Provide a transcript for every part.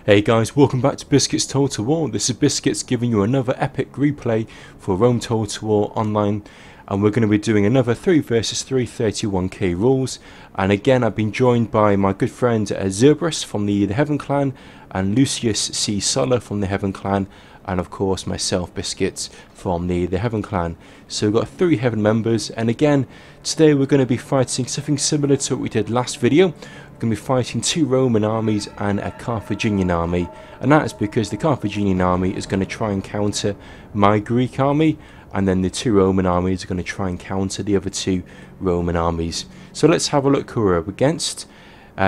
Hey guys, welcome back to Biscuits Total War. This is Biscuits giving you another epic replay for Rome Total War Online, and we're going to be doing another 3 versus 3 31k rules. And again, I've been joined by my good friend Zerberus from the Heaven Clan, and Lucius-C-Sulla from the Heaven Clan, and of course myself, Biscuits, from the Heaven Clan. So we've got 3 Heaven members, and again, today we're going to be fighting something similar to what we did last video. We're going to be fighting 2 Roman armies and a Carthaginian army, and that is because the Carthaginian army is going to try and counter my Greek army, and then the 2 Roman armies are going to try and counter the other 2 Roman armies. So let's have a look who we're up against.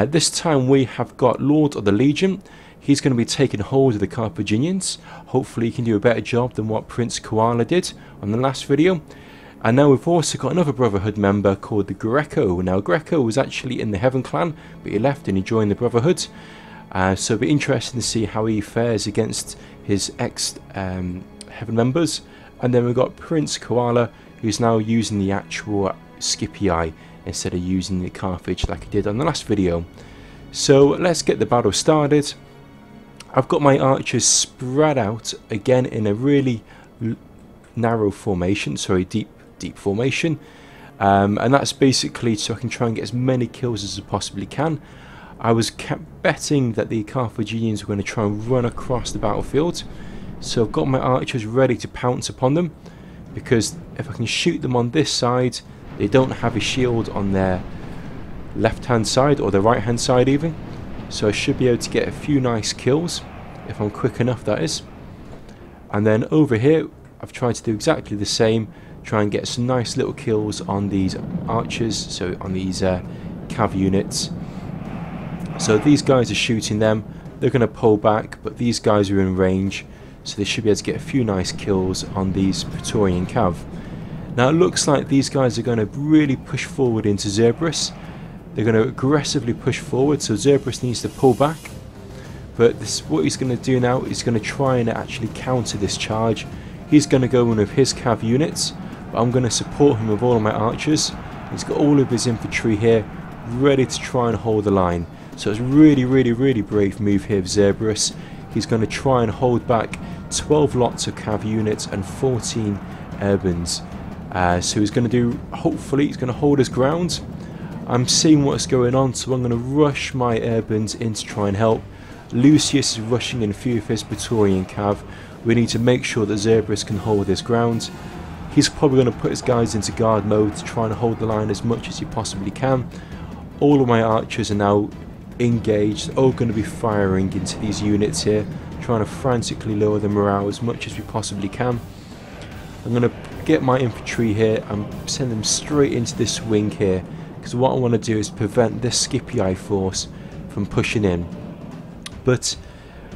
This time we have got Lordofthelegion. He's going to be taking hold of the Carthaginians. Hopefully he can do a better job than what PrinceKoala did on the last video. And now we've also got another Brotherhood member called the Greco. Now Greco was actually in the Heaven Clan, but he left and he joined the Brotherhood. So it'll be interesting to see how he fares against his ex-Heaven members. And then we've got PrinceKoala, who's now using the actual Scipii instead of using the Carthage like he did on the last video. So let's get the battle started. I've got my archers spread out again in a really narrow formation, sorry, deep formation, and that's basically so I can try and get as many kills as I possibly can. I was kept betting that the Carthaginians were going to try and run across the battlefield, so I've got my archers ready to pounce upon them, because if I can shoot them on this side, they don't have a shield on their left hand side or their right hand side even, so I should be able to get a few nice kills if I'm quick enough, that is. And then over here I've tried to do exactly the same, try and get some nice little kills on these archers, so on these cav units. So these guys are shooting them, they're going to pull back, but these guys are in range, so they should be able to get a few nice kills on these Praetorian cav. Now it looks like these guys are going to really push forward into Zerberus. They're going to aggressively push forward, so Zerberus needs to pull back. But what he's going to do now is going to try and actually counter this charge. He's going to go in with his cav units, but I'm going to support him with all of my archers. He's got all of his infantry here ready to try and hold the line. So it's really brave move here of Zerberus. He's going to try and hold back 12 lots of cav units and 14 urbans. So he's going to do, hopefully he's going to hold his ground. I'm seeing what's going on, so I'm going to rush my urbans in to try and help. Lucius is rushing in a few of his Praetorian cav. We need to make sure that Zerberus can hold his ground. He's probably going to put his guys into guard mode to try and hold the line as much as he possibly can. All of my archers are now engaged, all going to be firing into these units here, trying to frantically lower the morale as much as we possibly can. I'm going to get my infantry here and send them straight into this wing here, because what I want to do is prevent this Scipii force from pushing in. But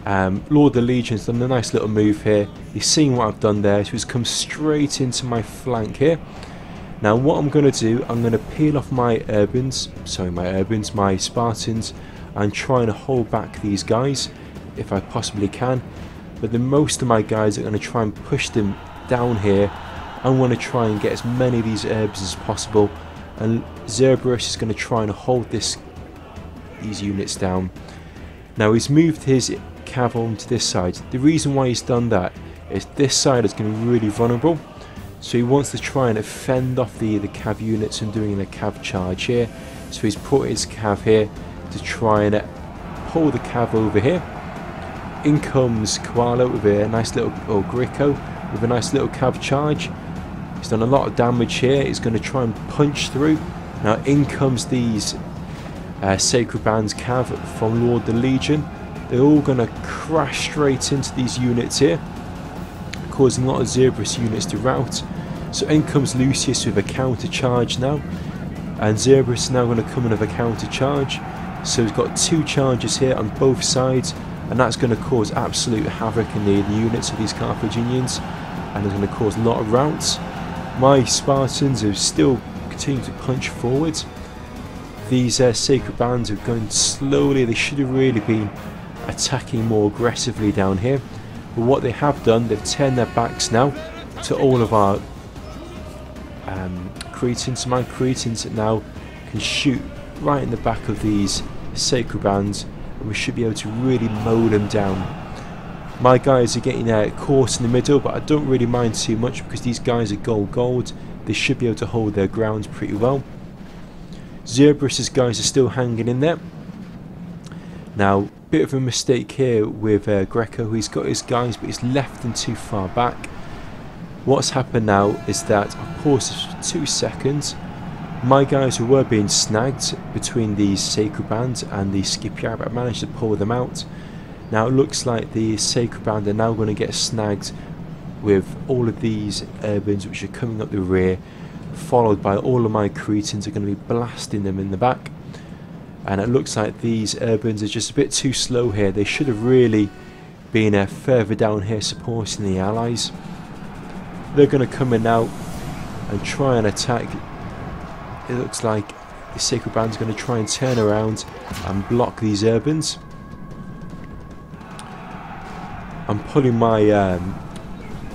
Lordofthelegion's done a nice little move here. He's seen what I've done there, so he's come straight into my flank here. Now what I'm going to do, I'm going to peel off my Spartans, and try and hold back these guys if I possibly can. But then most of my guys are going to try and push them down here. I want to try and get as many of these herbs as possible, and Zerberus is going to try and hold these units down. Now he's moved his cav on to this side. The reason why he's done that is this side is going to be really vulnerable, so he wants to try and fend off the cav units and doing a cav charge here. So he's put his cav here to try and pull the cav over here. In comes Koala with a nice little, or Greco with a nice little cav charge. He's done a lot of damage here. He's going to try and punch through. Now in comes these Sacred Bands cav from Lordofthelegion. They're all going to crash straight into these units here, causing a lot of Zerberus units to rout. So in comes Lucius with a counter charge now, and Zerberus is now going to come in with a counter charge. So he's got 2 charges here on both sides, and that's going to cause absolute havoc in the units of these Carthaginians, and it's going to cause a lot of routs. My Spartans are still continuing to punch forward. These Sacred Bands are going slowly. They should have really been attacking more aggressively down here, but what they have done, they've turned their backs now to all of our Cretans. My Cretans now can shoot right in the back of these Sacred Bands and we should be able to really mow them down. My guys are getting caught in the middle, but I don't really mind too much because these guys are gold. They should be able to hold their ground pretty well. Zerberus' guys are still hanging in there. Now, bit of a mistake here with Greco. He's got his guys, but he's left them too far back. What's happened now is that, I'll pause this for 2 seconds. My guys who were being snagged between these sacred bands and the Scipii, but I managed to pull them out. Now it looks like the sacred band are now going to get snagged with all of these urbans which are coming up the rear, followed by all of my Cretans are going to be blasting them in the back. And it looks like these urbans are just a bit too slow here. They should have really been further down here supporting the allies. They're going to come in now and try and attack. It looks like the sacred band's going to try and turn around and block these urbans. I'm pulling my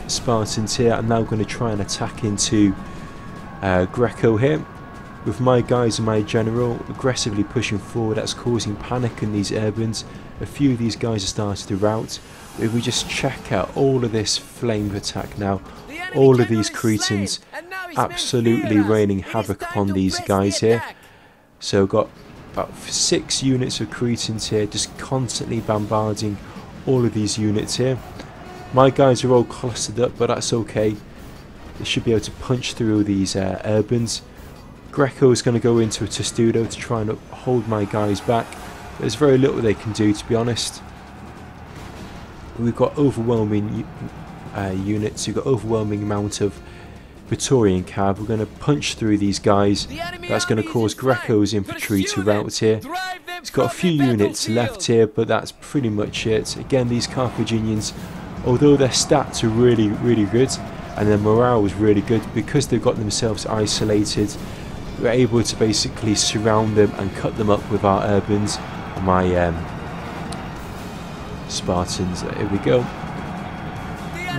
Spartans here. I'm now going to try and attack into Greco here, with my guys and my general aggressively pushing forward. That's causing panic in these urbans. A few of these guys have started to rout. If we just check out all of this flame attack now, all of these Cretans absolutely raining havoc upon these guys here. So got about 6 units of Cretans here just constantly bombarding all of these units here. My guys are all clustered up, but that's okay. They should be able to punch through these urbans. Greco is going to go into a testudo to try and hold my guys back. There's very little they can do, to be honest. We've got overwhelming units. We've got overwhelming amount of Praetorian cav. We're going to punch through these guys. That's going to cause Greco's infantry to rout here. He's got a few units left here, but that's pretty much it. Again, these Carthaginians, although their stats are really, really good and their morale is really good, because they've got themselves isolated, we're able to basically surround them and cut them up with our urbans and my Spartans. Here we go.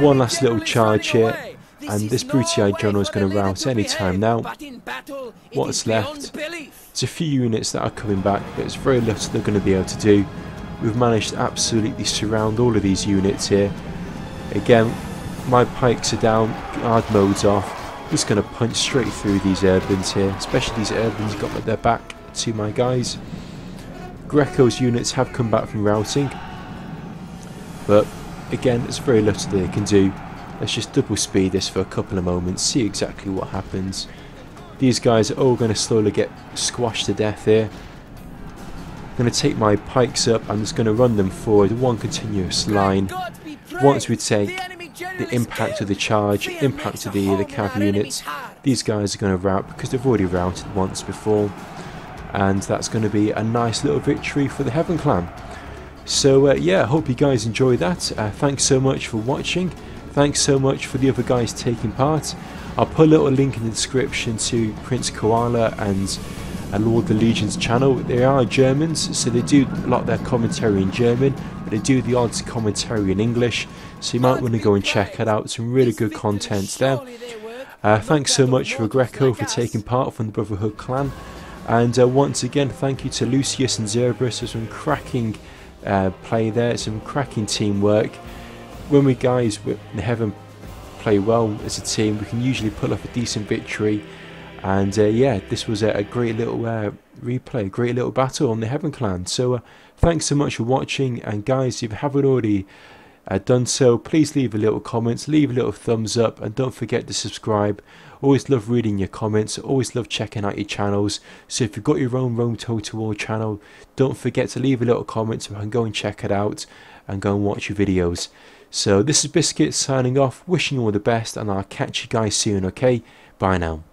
One last little charge here, and this Brutii general is going to rout any time now. What's left? It's a few units that are coming back, but it's very little they're going to be able to do. We've managed to absolutely surround all of these units here. Again, my pikes are down, guard mode's off. Just going to punch straight through these urbans here, especially these urbans got their back to my guys. Greco's units have come back from routing, but again, there's very little they can do. Let's just double speed this for a couple of moments, see exactly what happens. These guys are all going to slowly get squashed to death here. I'm going to take my pikes up, I'm just going to run them forward, one continuous line. Once we take the impact of the charge, impact of the cav units, these guys are going to rout because they've already routed once before. And that's going to be a nice little victory for the Heaven Clan. So yeah, I hope you guys enjoyed that. Thanks so much for watching. Thanks so much for the other guys taking part. I'll put a little link in the description to PrinceKoala and Lordofthelegion's channel. They are Germans, so they do a lot of their commentary in German, but they do the odd commentary in English, so you might want to go and check it out. Some really good content there. Thanks so much for Greco for taking part from the Brotherhood clan, and once again thank you to Lucius and Zerberus for some cracking play there, some cracking teamwork. When we guys in Heaven play well as a team, we can usually pull off a decent victory. And yeah, this was a great little replay, great little battle on the Heaven Clan. So thanks so much for watching, and guys, if you haven't already done so, please leave a little comment, leave a little thumbs up, and don't forget to subscribe. Always love reading your comments, always love checking out your channels. So if you've got your own Rome Total War channel, don't forget to leave a little comment so I can go and check it out and go and watch your videos. So this is Biscuits signing off, wishing you all the best, and I'll catch you guys soon, okay? Bye now.